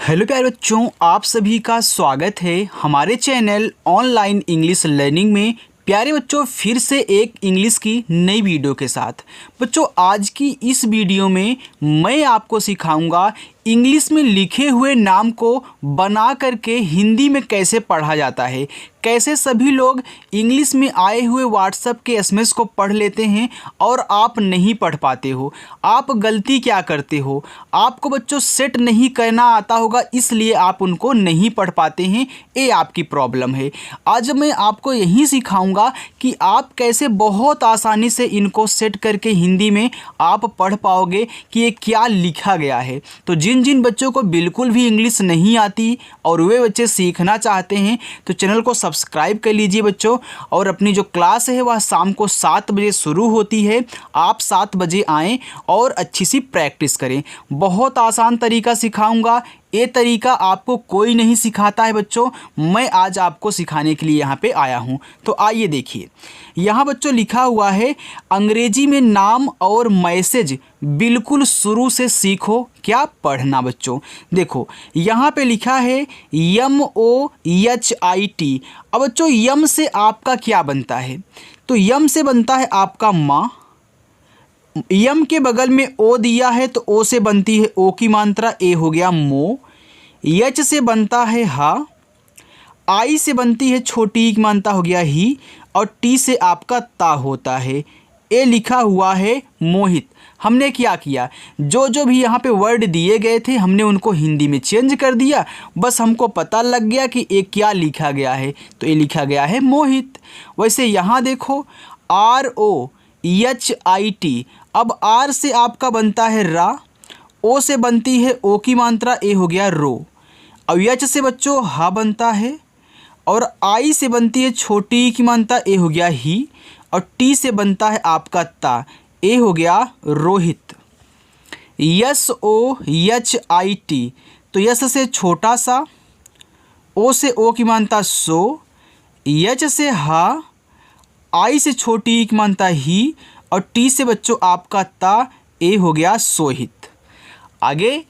Hello प्यारे बच्चों, आप सभी का स्वागत है हमारे चैनल ऑनलाइन इंग्लिश लर्निंग में। प्यारे बच्चों, फिर से एक इंग्लिश की नई वीडियो के साथ। बच्चों, आज की इस वीडियो में मैं आपको सिखाऊंगा इंग्लिश में लिखे हुए नाम को बना करके हिंदी में कैसे पढ़ा जाता है। कैसे सभी लोग इंग्लिश में आए हुए व्हाट्सएप के एसएमएस को पढ़ लेते हैं और आप नहीं पढ़ पाते हो। आप गलती क्या करते हो? आपको बच्चों सेट नहीं करना आता होगा, इसलिए आप उनको नहीं पढ़ पाते हैं। ये आपकी प्रॉब्लम है। आज मैं आपको यही सिखाऊंगा कि आप कैसे बहुत आसानी से इनको सेट करके हिंदी में आप पढ़ पाओगे कि ये क्या लिखा गया है। तो जिन बच्चों को बिल्कुल भी इंग्लिश नहीं आती और वे बच्चे सीखना चाहते हैं तो चैनल को सब्सक्राइब कर लीजिए बच्चों। और अपनी जो क्लास है वह शाम को 7 बजे शुरू होती है। आप 7 बजे आएँ और अच्छी सी प्रैक्टिस करें। बहुत आसान तरीका सिखाऊंगा। ये तरीका आपको कोई नहीं सिखाता है बच्चों, मैं आज आपको सिखाने के लिए यहाँ पे आया हूँ। तो आइए देखिए, यहाँ बच्चों लिखा हुआ है अंग्रेजी में नाम और मैसेज बिल्कुल शुरू से सीखो क्या पढ़ना। बच्चों देखो, यहाँ पे लिखा है MOHIT। अब बच्चों यम से आपका क्या बनता है? तो यम से बनता है आपका माँ। यम के बगल में ओ दिया है तो ओ से बनती है ओ की मात्रा, ए हो गया मो। एच से बनता है हा। आई से बनती है छोटी की मात्रा, हो गया ही। और टी से आपका ता होता है। ए लिखा हुआ है मोहित। हमने क्या किया, जो भी यहाँ पे वर्ड दिए गए थे हमने उनको हिंदी में चेंज कर दिया। बस हमको पता लग गया कि ये क्या लिखा गया है, तो ये लिखा गया है मोहित। वैसे यहाँ देखो ROHIT। अब आर से आपका बनता है रा, ओ से बनती है ओ की मात्रा, ए हो गया रो। अब एच से बच्चों हा बनता है और आई से बनती है छोटी की मात्रा, ए हो गया ही। और टी से बनता है आपका ता, ए हो गया रोहित। SOHIT। तो यस से छोटा सा, ओ से ओ की मात्रा सो, एच से हा, आई से छोटी की मात्रा ही। और टी से बच्चों आपका ता, ए हो गया सोहित। आगे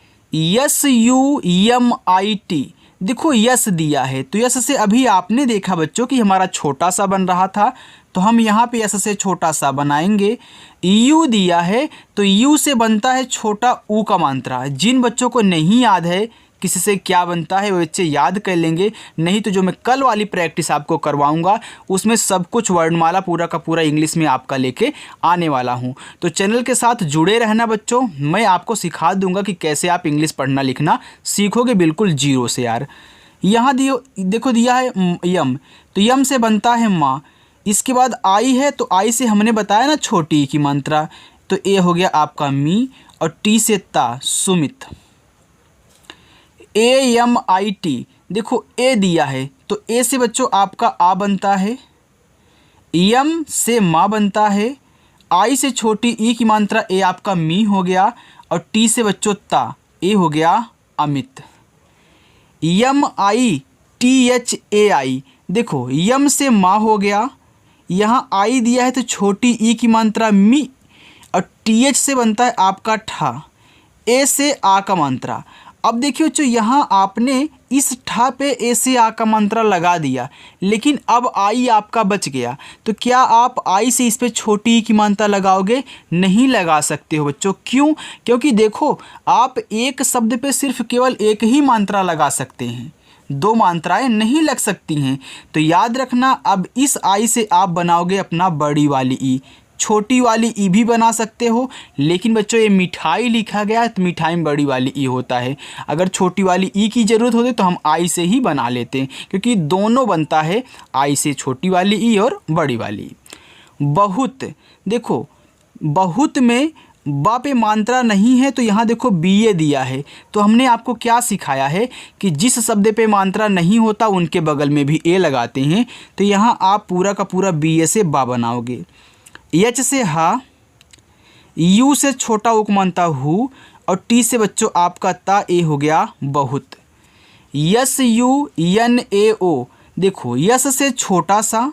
SUMIT। देखो यस दिया है तो यस से अभी आपने देखा बच्चों कि हमारा छोटा सा बन रहा था, तो हम यहाँ पे यस से छोटा सा बनाएंगे। यू दिया है तो यू से बनता है छोटा ऊ का मात्रा। जिन बच्चों को नहीं याद है किसी से क्या बनता है वो बच्चे याद कर लेंगे, नहीं तो जो मैं कल वाली प्रैक्टिस आपको करवाऊंगा उसमें सब कुछ वर्णमाला पूरा का पूरा इंग्लिश में आपका लेके आने वाला हूं। तो चैनल के साथ जुड़े रहना बच्चों, मैं आपको सिखा दूंगा कि कैसे आप इंग्लिश पढ़ना लिखना सीखोगे बिल्कुल जीरो से यार। यहाँ देखो दिया है यम, तो यम से बनता है माँ। इसके बाद आई है तो आई से हमने बताया ना छोटी की मात्रा, तो ए हो गया आपका मी। और टी से ता सुमित। AMIT। देखो ए दिया है तो ए से बच्चों आपका आ बनता है, यम से माँ बनता है, आई से छोटी ई की मात्रा, ए आपका मी हो गया। और टी से बच्चों ता, ए हो गया अमित। MITHAI। देखो यम से माँ हो गया, यहाँ आई दिया है तो छोटी ई की मात्रा मी। और TH से बनता है आपका ठा, ए से आ का मात्रा। अब देखिए बच्चों, यहाँ आपने इस ठा पे ए से आ का मंत्रा लगा दिया, लेकिन अब आई आपका बच गया। तो क्या आप आई से इस पे छोटी की मात्रा लगाओगे? नहीं लगा सकते हो बच्चों। क्यों? क्योंकि देखो आप एक शब्द पे सिर्फ केवल एक ही मात्रा लगा सकते हैं, 2 मात्राएं नहीं लग सकती हैं। तो याद रखना, अब इस आई से आप बनाओगे अपना बड़ी वाली ई। छोटी वाली ई भी बना सकते हो, लेकिन बच्चों ये मिठाई लिखा गया है तो मिठाई में बड़ी वाली ई होता है। अगर छोटी वाली ई की ज़रूरत होती तो हम आई से ही बना लेते हैं, क्योंकि दोनों बनता है आई से, छोटी वाली ई और बड़ी वाली ई। बहुत। देखो बहुत में बा पे मात्रा नहीं है तो यहाँ देखो BA दिया है, तो हमने आपको क्या सिखाया है कि जिस शब्द पे मात्रा नहीं होता उनके बगल में भी ए लगाते हैं। तो यहाँ आप पूरा का पूरा BA से बा बनाओगे। एच से हा, यू से छोटा उपमानता हु। और टी से बच्चों आपका ता, ए हो गया बहुत। SUNAO। देखो यस से छोटा सा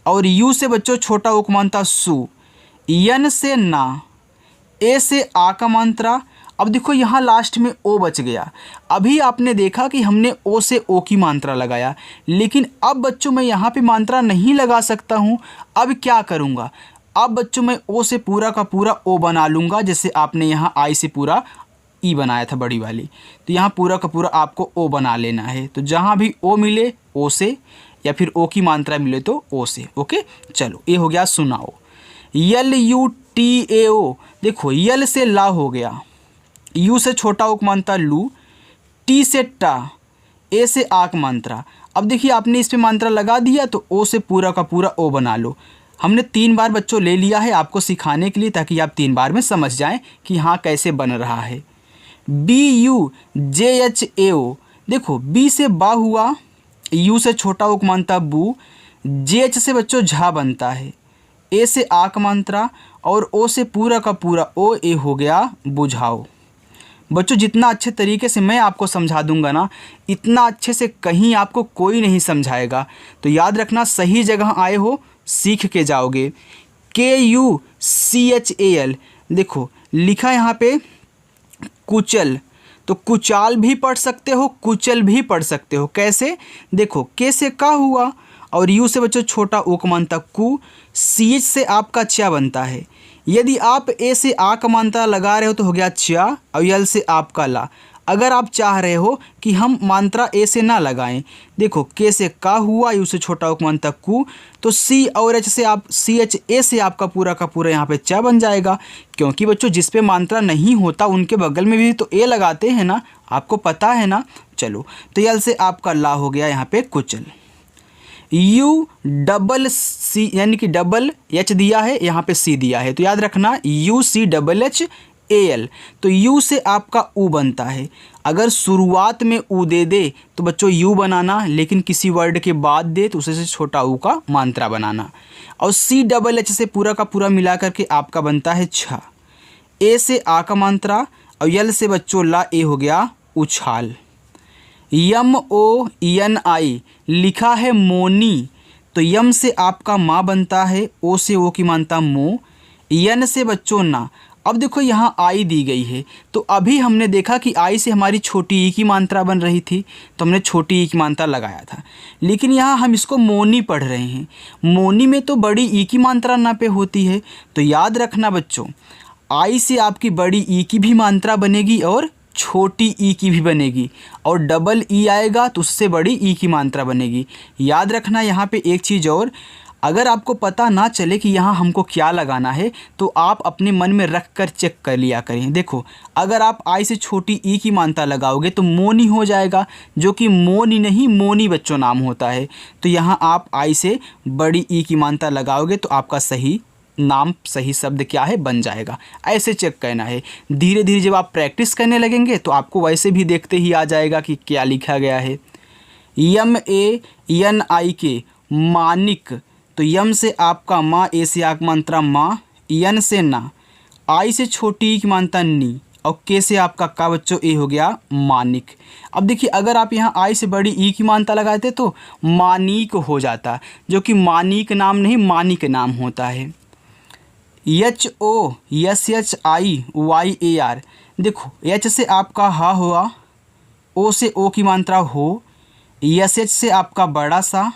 और यू से बच्चों छोटा उपमानता सु। यन से ना, ए से आ का मात्रा। अब देखो यहाँ लास्ट में ओ बच गया। अभी आपने देखा कि हमने ओ से ओ की मात्रा लगाया, लेकिन अब बच्चों मैं यहाँ पे मात्रा नहीं लगा सकता हूँ। अब क्या करूँगा, अब बच्चों मैं ओ से पूरा का पूरा ओ बना लूँगा। जैसे आपने यहाँ आई से पूरा ई बनाया था बड़ी वाली, तो यहाँ पूरा का पूरा आपको ओ बना लेना है। तो जहाँ भी ओ मिले ओ से, या फिर ओ की मात्रा मिले तो ओ से। ओके, चलो ये हो गया सुनाओ। यल यू टी ए ओ, देखो यल से ला हो गया, यू से छोटा उक मात्रा लू, टी से टा, ए से आक मात्रा। अब देखिए आपने इस पे मात्रा लगा दिया तो ओ से पूरा का पूरा ओ बना लो। हमने 3 बार बच्चों ले लिया है आपको सिखाने के लिए, ताकि आप 3 बार में समझ जाएं कि हाँ कैसे बन रहा है। B U J H A O, देखो बी से बा हुआ, यू से छोटा उक मात्रा बू, जे एच से बच्चों झा बनता है, ए से आक मात्रा, और ओ से पूरा का पूरा ओ ए हो गया बुझाओ। बच्चों जितना अच्छे तरीके से मैं आपको समझा दूंगा ना, इतना अच्छे से कहीं आपको कोई नहीं समझाएगा। तो याद रखना, सही जगह आए हो, सीख के जाओगे। KUCHAL, देखो लिखा यहाँ पे कुचल, तो कुचाल भी पढ़ सकते हो, कुचल भी पढ़ सकते हो। कैसे, देखो के से का हुआ, और यू से बच्चों छोटा उक मात्रा कु, CH से आपका च्या बनता है। यदि आप ए से आ का मात्रा लगा रहे हो तो हो गया च्या, और यल से आपका ला। अगर आप चाह रहे हो कि हम मात्रा ए से ना लगाएं, देखो के से का हुआ, यू से छोटा उक मात्रा कु, तो सी और एच से आप CH ए से आपका पूरा का पूरा यहाँ पे चा बन जाएगा। क्योंकि बच्चों जिस पे मात्रा नहीं होता उनके बगल में भी तो ए लगाते हैं ना, आपको पता है ना। चलो, तो यल से आपका ला हो गया यहाँ पे कुचल। यू डबल सी, यानी कि डबल एच दिया है, यहाँ पे सी दिया है, तो याद रखना UCHAL, तो यू से आपका ऊ बनता है। अगर शुरुआत में ऊ दे दे तो बच्चों यू बनाना, लेकिन किसी वर्ड के बाद दे तो उसे से छोटा ऊ का मात्रा बनाना। और CHH से पूरा का पूरा मिला करके आपका बनता है छा। ए से आ का मात्रा, और यल से बच्चों ला, ए हो गया उछाल। MONI लिखा है मोनी, तो यम से आपका माँ बनता है, ओ से ओ की मात्रा मो, यन से बच्चों ना। अब देखो यहाँ आई दी गई है, तो अभी हमने देखा कि आई से हमारी छोटी ई की मात्रा बन रही थी, तो हमने छोटी ई की मात्रा लगाया था। लेकिन यहाँ हम इसको मोनी पढ़ रहे हैं, मोनी में तो बड़ी ई की मात्रा ना पे होती है। तो याद रखना बच्चों, आई से आपकी बड़ी ई की भी मात्रा बनेगी और छोटी ई की भी बनेगी, और डबल ई आएगा तो उससे बड़ी ई की मात्रा बनेगी। याद रखना यहाँ पे एक चीज़ और, अगर आपको पता ना चले कि यहाँ हमको क्या लगाना है तो आप अपने मन में रख कर चेक कर लिया करें। देखो अगर आप आई से छोटी ई की मात्रा लगाओगे तो मोनी हो जाएगा, जो कि मोनी नहीं मोनी बच्चों नाम होता है। तो यहाँ आप आई से बड़ी ई की मात्रा लगाओगे तो आपका सही नाम, सही शब्द क्या है बन जाएगा। ऐसे चेक करना है। धीरे धीरे जब आप प्रैक्टिस करने लगेंगे तो आपको वैसे भी देखते ही आ जाएगा कि क्या लिखा गया है। MANIK मानिक, तो यम से आपका माँ, ए से आक मात्रा माँ, यन से ना, आई से छोटी ई की मात्रा नी, और के से आपका का बच्चों ए हो गया मानिक। अब देखिए अगर आप यहाँ आई से बड़ी ई की मात्रा लगाते तो मानिक हो जाता, जो कि मानिक नाम नहीं मानिक नाम होता है। HOSHIYAR, देखो एच से आपका हा हुआ, ओ से ओ की मात्रा हो, SH से आपका बड़ा सा,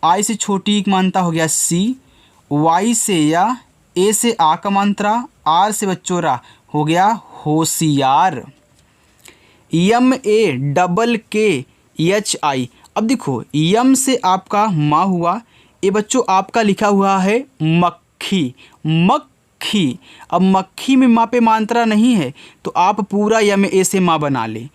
आई से छोटी की मात्रा हो गया सी, वाई से या, ए से आ का मात्रा, आर से बच्चों रा हो गया होशियार। MAKKHI, अब देखो यम से आपका माँ हुआ, ये बच्चों आपका लिखा हुआ है मक्खी, मक्खी। अब मक्खी में माँ पे मात्रा नहीं है तो आप पूरा यम ए से माँ बना लें।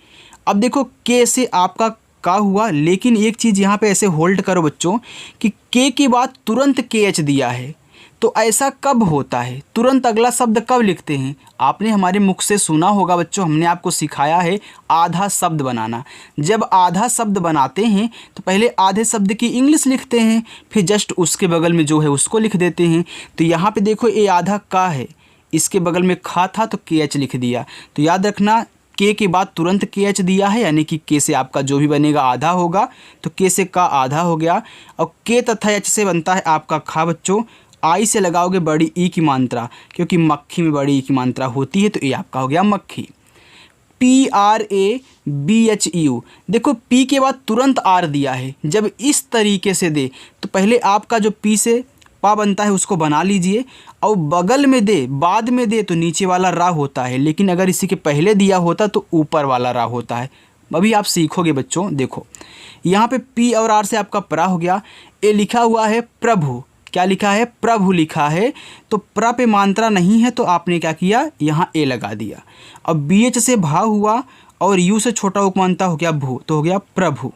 अब देखो के से आपका का हुआ, लेकिन एक चीज़ यहाँ पे ऐसे होल्ड करो बच्चों कि के के बाद तुरंत KH दिया है, तो ऐसा कब होता है, तुरंत अगला शब्द कब लिखते हैं। आपने हमारे मुख से सुना होगा बच्चों, हमने आपको सिखाया है आधा शब्द बनाना। जब आधा शब्द बनाते हैं तो पहले आधे शब्द की इंग्लिश लिखते हैं, फिर जस्ट उसके बगल में जो है उसको लिख देते हैं। तो यहाँ पे देखो ये आधा का है, इसके बगल में खा था तो KH लिख दिया। तो याद रखना के बाद तुरंत KH दिया है, यानी कि के से आपका जो भी बनेगा आधा होगा, तो के से का आधा हो गया, और के तथा एच से बनता है आपका खा बच्चों। आई से लगाओगे बड़ी ई की मात्रा, क्योंकि मक्खी में बड़ी ई की मात्रा होती है, तो ये आपका हो गया मक्खी। PRABHU। देखो P के बाद तुरंत R दिया है, जब इस तरीके से दे तो पहले आपका जो P से पा बनता है उसको बना लीजिए, और बगल में दे बाद में दे तो नीचे वाला रा होता है, लेकिन अगर इसी के पहले दिया होता तो ऊपर वाला रा होता है। अभी आप सीखोगे बच्चों। देखो यहाँ पे P और R से आपका प्रा हो गया। ए लिखा हुआ है प्रभु, क्या लिखा है? प्रभु लिखा है, तो प्र पे मात्रा नहीं है तो आपने क्या किया, यहाँ ए लगा दिया। अब BH से भा हुआ और यू से छोटा उपमानता हो गया भू, तो हो गया प्रभु।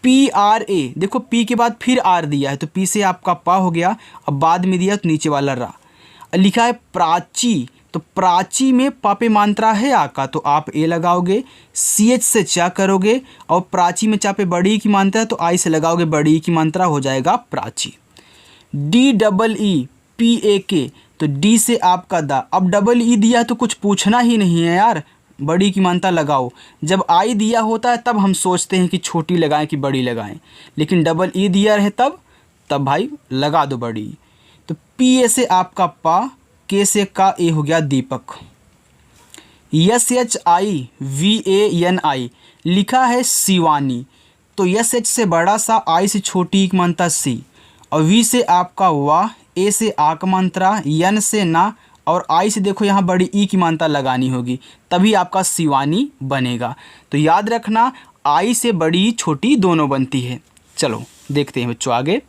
PRA, देखो P के बाद फिर R दिया है तो P से आपका पा हो गया, अब बाद में दिया तो नीचे वाला रा। लिखा है प्राची, तो प्राची में पा पे मात्रा है आ का, तो आप ए लगाओगे। CH से चा करोगे और प्राची में चा पे बड़ी की मात्रा है तो आई से लगाओगे, बड़ी की मात्रा हो जाएगा प्राची। DEEPAK, तो डी से आपका दा। अब डबल ई दिया है तो कुछ पूछना ही नहीं है यार, बड़ी की मात्रा लगाओ। जब आई दिया होता है तब हम सोचते हैं कि छोटी लगाएं कि बड़ी लगाएं, लेकिन डबल ई दिया है तब भाई लगा दो बड़ी। तो PA से आपका पा, के से का, ए हो गया दीपक। SHIVANI लिखा है शिवानी, तो SH से बड़ा सा, आई से छोटी की मात्रा सी, और V से आपका वाह, ए से आ का मात्रा, यन से ना, और आई से देखो यहाँ बड़ी ई की मात्रा लगानी होगी, तभी आपका शिवानी बनेगा। तो याद रखना आई से बड़ी छोटी दोनों बनती है। चलो देखते हैं बच्चों आगे।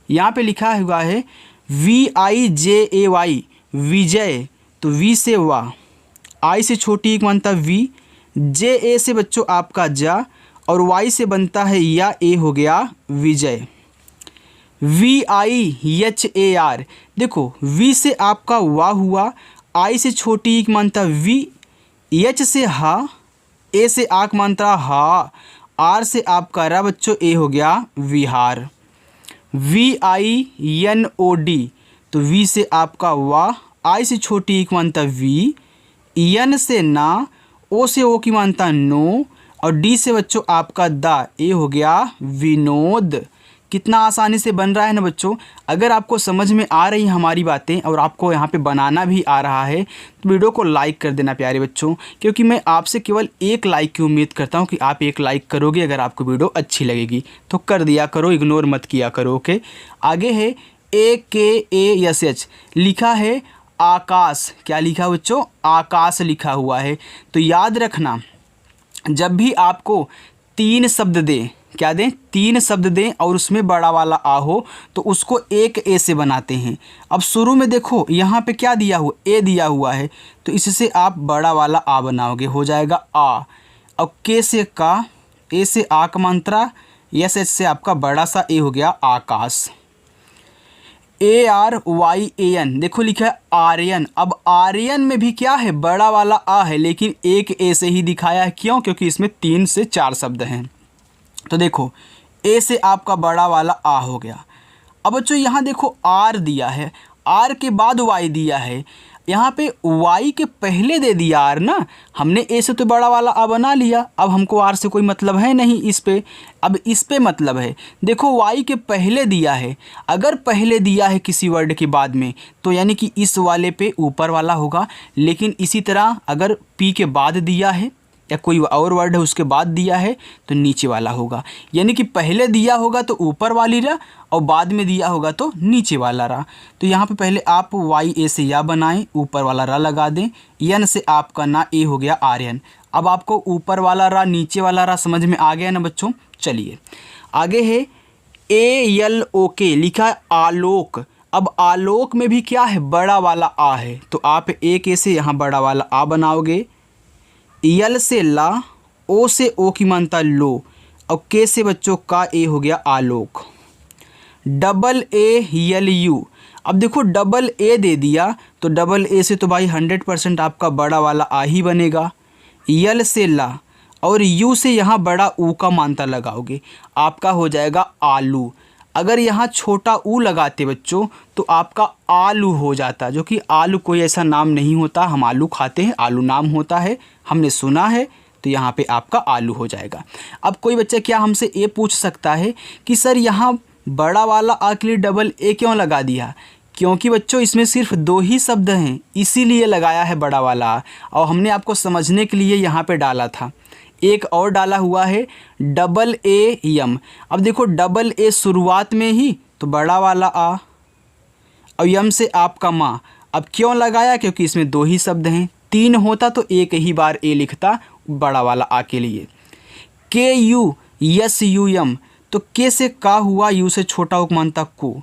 यहाँ पे लिखा हुआ है VIJAY विजय, तो V से वाह, आई से छोटी एक मात्रा V, JA से बच्चों आपका जा, और Y से बनता है या, ए हो गया विजय। VIHAR, देखो V से आपका वाह हुआ, आई से छोटी एक मात्रा V, H से हा, ए से आक मात्रा हा, आर से आपका रा बच्चों, ए हो गया विहार। VINOD, तो V से आपका वाह, आई से छोटी एक मात्रा V, यन से ना, ओ से ओ की मात्रा नो, और डी से बच्चों आपका दा, ए हो गया विनोद। कितना आसानी से बन रहा है ना बच्चों। अगर आपको समझ में आ रही हमारी बातें और आपको यहाँ पे बनाना भी आ रहा है तो वीडियो को लाइक कर देना प्यारे बच्चों, क्योंकि मैं आपसे केवल एक लाइक की उम्मीद करता हूँ कि आप एक लाइक करोगे अगर आपको वीडियो अच्छी लगेगी तो कर दिया करो, इग्नोर मत किया करो। ओके, आगे है AKASH लिखा है आकाश, क्या लिखा है बच्चों? आकाश लिखा हुआ है। तो याद रखना जब भी आपको तीन शब्द दें, क्या दें? तीन शब्द दें और उसमें बड़ा वाला आ हो तो उसको एक ए से बनाते हैं। अब शुरू में देखो यहाँ पे क्या दिया हुआ, ए दिया हुआ है, तो इससे आप बड़ा वाला आ बनाओगे, हो जाएगा आ। अब के से का, ए से आ का मात्रा, एस एच से आपका बड़ा सा ए हो गया आकाश। ARYAN, देखो लिखा है आर्यन। अब आर्यन में भी क्या है, बड़ा वाला आ है, लेकिन एक ए से ही दिखाया है। क्यों? क्योंकि इसमें 3 से 4 शब्द हैं। तो देखो ए से आपका बड़ा वाला आ हो गया। अब बच्चों यहाँ देखो आर दिया है, आर के बाद वाई दिया है, यहाँ पे वाई के पहले दे दिया आर ना। हमने ए से तो बड़ा वाला आ बना लिया, अब हमको आर से कोई मतलब है नहीं इस पे। अब इस पे मतलब है, देखो वाई के पहले दिया है, अगर पहले दिया है किसी वर्ड के बाद में तो यानी कि इस वाले पे ऊपर वाला होगा। लेकिन इसी तरह अगर पी के बाद दिया है या कोई और वर्ड है उसके बाद दिया है तो नीचे वाला होगा। यानी कि पहले दिया होगा तो ऊपर वाली रा और बाद में दिया होगा तो नीचे वाला रा। तो यहाँ पे पहले आप वाई ए से या बनाएं, ऊपर वाला रा लगा दें, यन से आपका ना, ए हो गया आर्यन। अब आपको ऊपर वाला रा नीचे वाला रा समझ में आ गया ना बच्चों। चलिए आगे है ALOK, लिखा है आलोक। अब आलोक में भी क्या है, बड़ा वाला आ है, तो आप एक ए से यहाँ बड़ा वाला आ बनाओगे, यल से ला, ओ से ओ की मानता लो, और के से बच्चों का, ए हो गया आलोक। AALU, अब देखो डबल ए दे दिया तो डबल ए से तो भाई 100% आपका बड़ा वाला आ ही बनेगा। यल से ला और यू से यहाँ बड़ा ऊ का मानता लगाओगे, आपका हो जाएगा आलू। अगर यहाँ छोटा ऊ लगाते बच्चों तो आपका आलू हो जाता, जो कि आलू कोई ऐसा नाम नहीं होता, हम आलू खाते हैं, आलू नाम होता है, हमने सुना है, तो यहाँ पे आपका आलू हो जाएगा। अब कोई बच्चा क्या हमसे ये पूछ सकता है कि सर यहाँ बड़ा वाला आ के लिए डबल ए क्यों लगा दिया? क्योंकि बच्चों इसमें सिर्फ 2 ही शब्द हैं, इसीलिए लगाया है बड़ा वाला आ। और हमने आपको समझने के लिए यहाँ पे डाला था। एक और डाला हुआ है डबल ए यम। अब देखो डबल ए शुरुआत में ही तो बड़ा वाला आ और यम से आपका माँ। अब क्यों लगाया? क्योंकि इसमें 2 ही शब्द हैं। 3 होता तो एक ही बार ए लिखता बड़ा वाला आ के लिए। के यू यस यू यम, तो के से का हुआ, यू से छोटा उपमानता कु,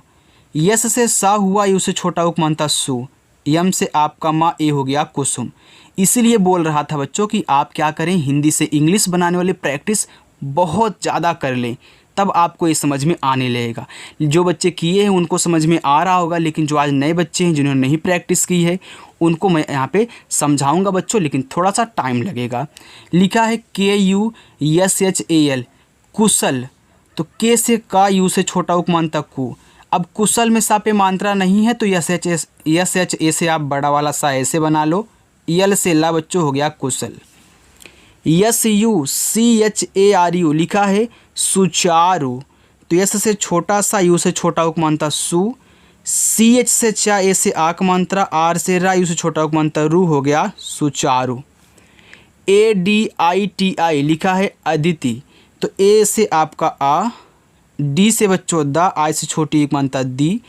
यस से सा हुआ, यू से छोटा उपमानता सु, यम से आपका माँ, ए हो गया कुसुम। इसीलिए बोल रहा था बच्चों कि आप क्या करें, हिंदी से इंग्लिश बनाने वाली प्रैक्टिस बहुत ज़्यादा कर लें, तब आपको ये समझ में आने लगेगा। जो बच्चे किए हैं उनको समझ में आ रहा होगा, लेकिन जो आज नए बच्चे हैं जिन्होंने नहीं प्रैक्टिस की है उनको मैं यहाँ पे समझाऊंगा बच्चों, लेकिन थोड़ा सा टाइम लगेगा। लिखा है KUSHAL कुशल, तो के से का, यू से छोटा उपमानता कु। अब कुशल में सा पे मात्रा नहीं है तो SH से आप बड़ा वाला सा ऐसे बना लो। यल से ला बच्चों हो गया कुशल। SUCHARU लिखा है सुचारू, तो यस से छोटा सा, यू से छोटा उपमानता सु, CH से चा, ए से आक मात्रा, आर से रा, यू से छोटा उपमानता रू, हो गया सुचारू। ADITI लिखा है अदिति, तो ए से आपका आ, डी से बच्चों दा, आई से छोटी एक मानता दी,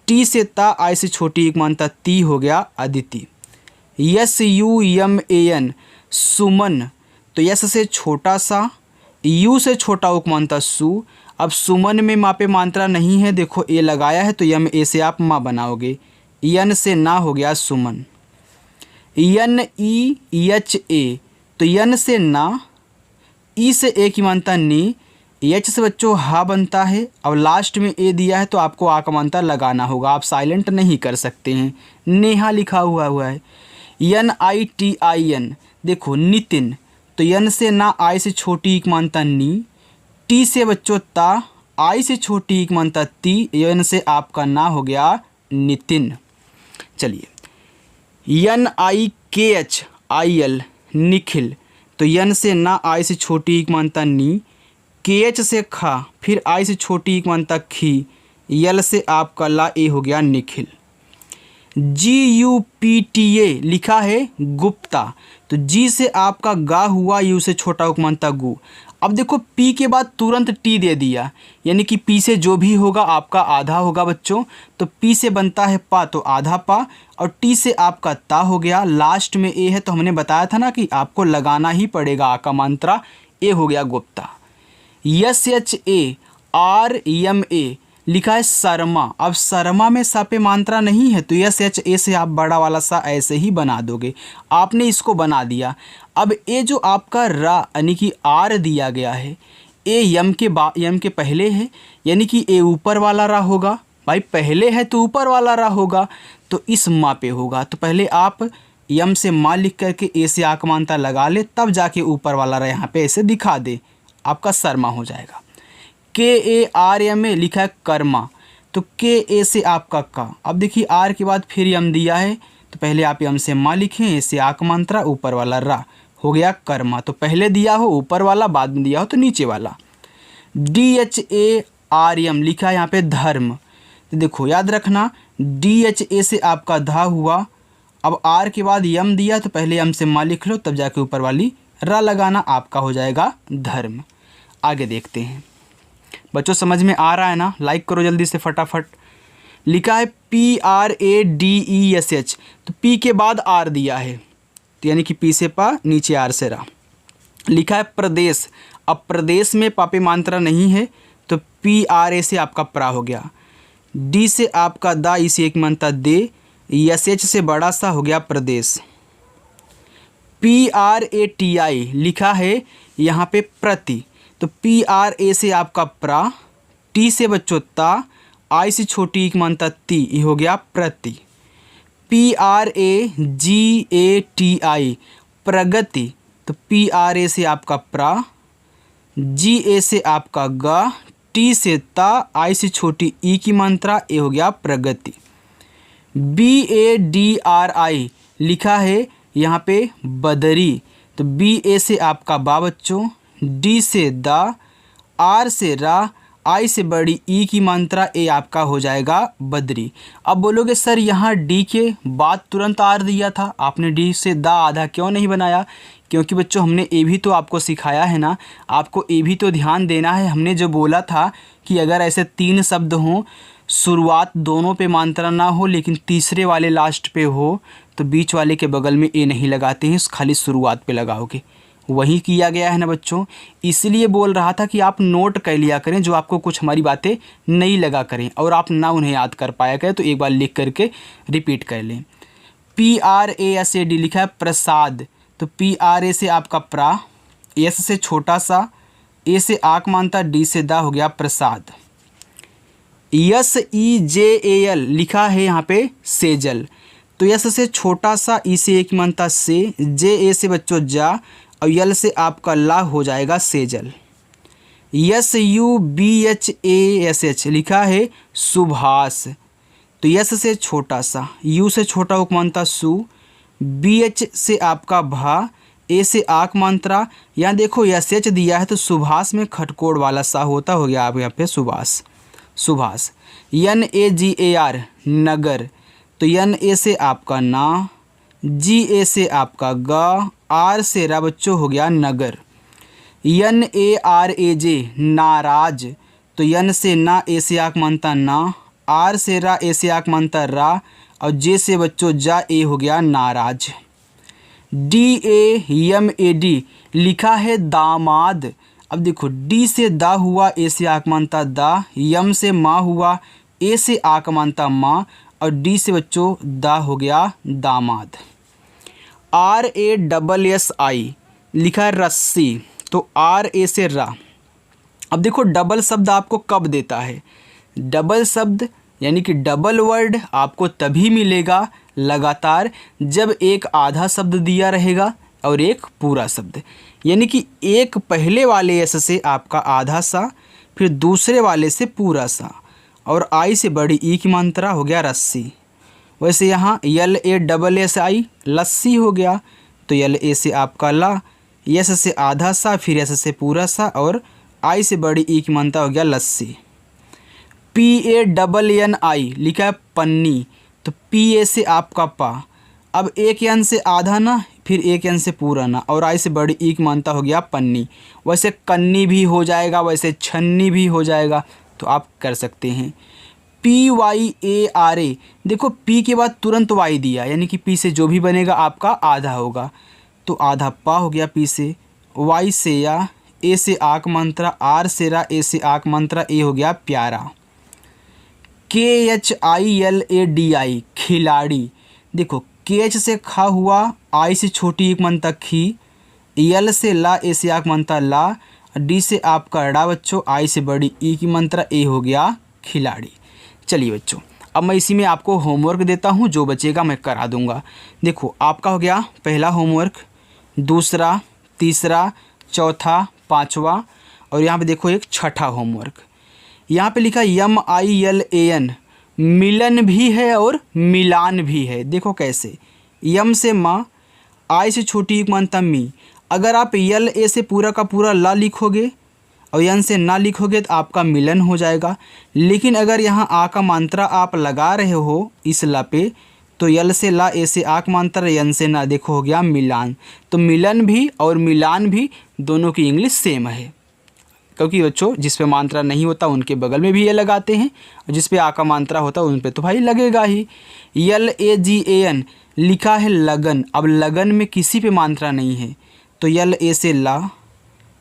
टी से ता, आई से एक मानता ती, हो गया अदिति। SUMAN सुमन, तो यस से छोटा सा, यू से छोटा उपमानता सु। अब सुमन में माँ पे मात्रा नहीं है, देखो ए लगाया है तो यम ए से आप माँ बनाओगे। यन से ना, हो गया सुमन। NEHA, तो यन से ना, ई से ए की मानता नी, एच से बच्चों हा बनता है। अब लास्ट में ए दिया है तो आपको आ का मानता लगाना होगा, आप साइलेंट नहीं कर सकते हैं। नेहा लिखा हुआ है। NITIN, देखो नितिन, तो यन से ना, आई से छोटी एक मानता नी, टी से बच्चों ता, आई से छोटी एक मानता ती, यन से आपका ना, हो गया नितिन। चलिए NIKHIL निखिल, तो यन से ना, आई से छोटी एक मानता नी, KH से खा, फिर आई से छोटी एक मानता खी, यल से आपका ला, ए हो गया निखिल। GUPTA लिखा है गुप्ता, तो जी से आपका गा हुआ, यू से छोटा उपमानता गु। अब देखो पी के बाद तुरंत टी दे दिया, यानी कि पी से जो भी होगा आपका आधा होगा बच्चों। तो पी से बनता है पा, तो आधा पा, और टी से आपका ता हो गया। लास्ट में ए है तो हमने बताया था ना कि आपको लगाना ही पड़ेगा आ का मात्रा, ए हो गया गुप्ता। SHARMA लिखा है शर्मा। अब शर्मा में सा पे मात्रा नहीं है तो SHA से आप बड़ा वाला सा ऐसे ही बना दोगे। आपने इसको बना दिया। अब ए जो आपका रा यानी कि आर दिया गया है, ए यम के पहले है, यानी कि ए ऊपर वाला रा होगा। भाई पहले है तो ऊपर वाला रा होगा, तो इस माँ पे होगा। तो पहले आप यम से माँ लिख करके ए से आक मानता लगा ले, तब जाके ऊपर वाला रा यहाँ पे ऐसे दिखा दे, आपका शर्मा हो जाएगा। KARMA लिखा है कर्मा, तो KA से आपका का। अब देखिए आर के बाद फिर यम दिया है, तो पहले आप यम से माँ लिखें, ऐसे आक मात्रा, ऊपर वाला रा, हो गया कर्मा। तो पहले दिया हो ऊपर वाला, बाद में दिया हो तो नीचे वाला। DHARM लिखा है यहाँ पे धर्म, तो देखो याद रखना DHA से आपका धा हुआ। अब आर के बाद यम दिया तो पहले यम से माँ लिख लो, तब जाके ऊपर वाली रा लगाना, आपका हो जाएगा धर्म। आगे देखते हैं बच्चों, समझ में आ रहा है ना? लाइक करो जल्दी से फटाफट। लिखा है PRADESH, तो पी के बाद आर दिया है, तो यानी कि पी से पा, नीचे आर से रा। लिखा है प्रदेश, अब प्रदेश में पापे मात्रा नहीं है तो PRA से आपका प्रा हो गया। डी से आपका दा, इसे एक मानता दे, SH से बड़ा सा हो गया प्रदेश। PRATI लिखा है यहाँ पे प्रति, तो PRA से आपका प्रा, टी से बच्चों ता, आई से छोटी एक मानता ती, ये हो गया प्रति। PRAGATI प्रगति, तो PRA से आपका प्रा, GA से आपका गा, टी से ता, आई से छोटी ई की मात्रा, ए हो गया प्रगति। BADRI लिखा है यहाँ पे बदरी, तो BA से आपका बा बच्चों, डी से दा, आर से रा, आई से बड़ी ई की मात्रा ए आपका हो जाएगा बद्री। अब बोलोगे सर यहाँ डी के बाद तुरंत आर दिया था, आपने डी से दा आधा क्यों नहीं बनाया? क्योंकि बच्चों हमने ए भी तो आपको सिखाया है ना, आपको ए भी तो ध्यान देना है। हमने जो बोला था कि अगर ऐसे 3 शब्द हों, शुरुआत दोनों पे मात्रा ना हो लेकिन तीसरे वाले लास्ट पे हो, तो बीच वाले के बगल में ए नहीं लगाते हैं, खाली शुरुआत पे लगाओगे। वही किया गया है ना बच्चों, इसलिए बोल रहा था कि आप नोट कर लिया करें, जो आपको कुछ हमारी बातें नहीं लगा करें और आप ना उन्हें याद कर पाया करें, तो एक बार लिख करके रिपीट कर लें। PRASAD लिखा है प्रसाद, तो PRA से आपका प्रा, एस से छोटा सा, ए से आक मानता, डी से दा हो गया प्रसाद। SEJAL लिखा है यहाँ पे सेजल, तो यस से छोटा सा, ई से एक मानता से, जे ए से बच्चों जा और यल से आपका ला हो जाएगा सेजल। SUBHASH लिखा है सुभाष, तो यस से छोटा सा, यू से छोटा उपमानता सु, BH से आपका भा, ए से आक मात्रा, यहाँ देखो SH दिया है तो सुभाष में खटकोड़ वाला सा होता, हो गया आप यहाँ पे सुभाष, सुभाष। NAGAR नगर, तो NA से आपका ना, GA से आपका गा, आर से रा बच्चों हो गया नगर। NARAJ नाराज, तो यन से ना, ए से आक मानता ना, आर से रा, ए से आक मानता रा और जे से बच्चों जा, ए हो गया नाराज। DAMAD लिखा है दामाद, अब देखो डी से दा हुआ, ए से आक मानता दा, यम से माँ हुआ, ए से आक मानता माँ और डी से बच्चों दा हो गया दामाद। RASSI लिखा है रस्सी, तो RA से रा। अब देखो डबल शब्द आपको कब देता है? डबल शब्द यानी कि डबल वर्ड आपको तभी मिलेगा लगातार जब एक आधा शब्द दिया रहेगा और एक पूरा शब्द, यानी कि एक पहले वाले एस से आपका आधा सा, फिर दूसरे वाले से पूरा सा, और आई से बड़ी ई की मात्रा हो गया रस्सी। वैसे यहाँ LASSI लस्सी हो गया, तो LA से आपका ला, यस से आधा सा, फिर एस से पूरा सा और आई से बड़ी ई की मात्रा हो गया लस्सी। PANNI लिखा है पन्नी, तो PA से आपका पा, अब एक यन से आधा ना, फिर एक यन से पूरा ना और आई से बड़ी ई की मात्रा हो गया पन्नी। वैसे कन्नी भी हो जाएगा, वैसे छन्नी भी हो जाएगा, तो आप कर सकते हैं। PYARA देखो P के बाद तुरंत Y दिया, यानी कि P से जो भी बनेगा आपका आधा होगा, तो आधा पा हो गया P से, Y से या, ए से आक मात्रा, आर से रा, ए से आक मात्रा, ए हो गया प्यारा। KHILADI खिलाड़ी, देखो KH से खा हुआ, आई से छोटी एक मात्रा खी, यल से ला, ए से आक मात्रा ला, डी से आपका ड़ा बच्चों, आई से बड़ी ई की मात्रा, ए हो गया खिलाड़ी। चलिए बच्चों, अब मैं इसी में आपको होमवर्क देता हूँ, जो बचेगा मैं करा दूँगा। देखो आपका हो गया पहला होमवर्क, दूसरा, तीसरा, चौथा, पाँचवा और यहाँ पे देखो एक छठा होमवर्क। यहाँ पे लिखा MILAN मिलन भी है और मिलान भी है। देखो कैसे, यम से माँ, आई से छोटी एक मानता मी, अगर आप LA से पूरा का पूरा ला लिखोगे और यन से ना लिखोगे तो आपका मिलन हो जाएगा। लेकिन अगर यहाँ आ का मात्रा आप लगा रहे हो इस ला पे, तो यल से ला, ए से आक मात्रा, यन से ना, देखो हो गया मिलान। तो मिलन भी और मिलान भी दोनों की इंग्लिश सेम है, क्योंकि बच्चों जिस पे मात्रा नहीं होता उनके बगल में भी ये लगाते हैं और जिस पे आ का मात्रा होता है उन पे तो भाई लगेगा ही। LAGAN लिखा है लगन, अब लगन में किसी पे मात्रा नहीं है, तो LA से ला,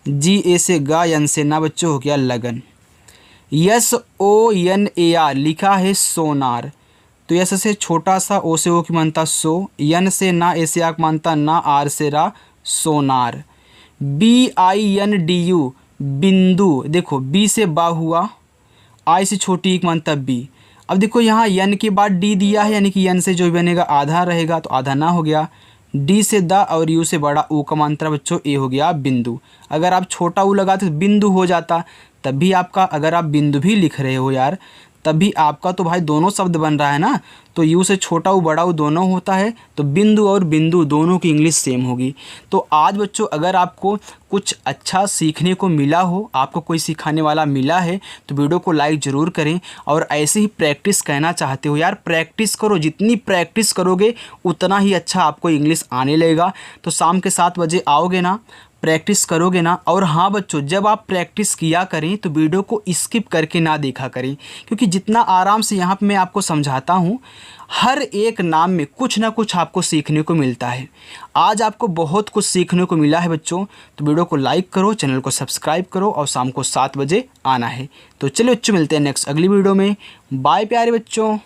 GA से गा, यन से ना बच्चों हो गया लगन। SONAR लिखा है सोनार, तो यस से छोटा सा, ओ से ओ की मानता सो, यन से ना, ए से आक मानता ना, आर से रा, सोनार। BINDU बिंदु, देखो बी से बा हुआ, आई से छोटी एक मानता बी। अब देखो यहाँ यन के बाद डी दिया है, यानी कि यन से जो बनेगा आधा रहेगा, तो आधा ना हो गया। डी से दा और यू से बड़ा ऊ का मात्रा बच्चों ए हो गया बिंदु। अगर आप छोटा ऊ लगाते तो बिंदु हो जाता, तब भी आपका, अगर आप बिंदु भी लिख रहे हो यार तभी आपका तो भाई दोनों शब्द बन रहा है ना। तो यू से छोटा ऊ बड़ा ऊ दोनों होता है, तो बिंदु और बिंदु दोनों की इंग्लिश सेम होगी। तो आज बच्चों अगर आपको कुछ अच्छा सीखने को मिला हो, आपको कोई सिखाने वाला मिला है, तो वीडियो को लाइक ज़रूर करें। और ऐसे ही प्रैक्टिस कहना चाहते हो यार, प्रैक्टिस करो, जितनी प्रैक्टिस करोगे उतना ही अच्छा आपको इंग्लिश आने लगेगा। तो शाम के 7 बजे आओगे ना, प्रैक्टिस करोगे ना। और हाँ बच्चों, जब आप प्रैक्टिस किया करें तो वीडियो को स्किप करके ना देखा करें, क्योंकि जितना आराम से यहाँ पे मैं आपको समझाता हूँ, हर एक नाम में कुछ ना कुछ आपको सीखने को मिलता है। आज आपको बहुत कुछ सीखने को मिला है बच्चों। तो वीडियो को लाइक करो, चैनल को सब्सक्राइब करो और शाम को 7 बजे आना है। तो चलिए बच्चों, मिलते हैं नेक्स्ट अगली वीडियो में। बाय प्यारे बच्चों।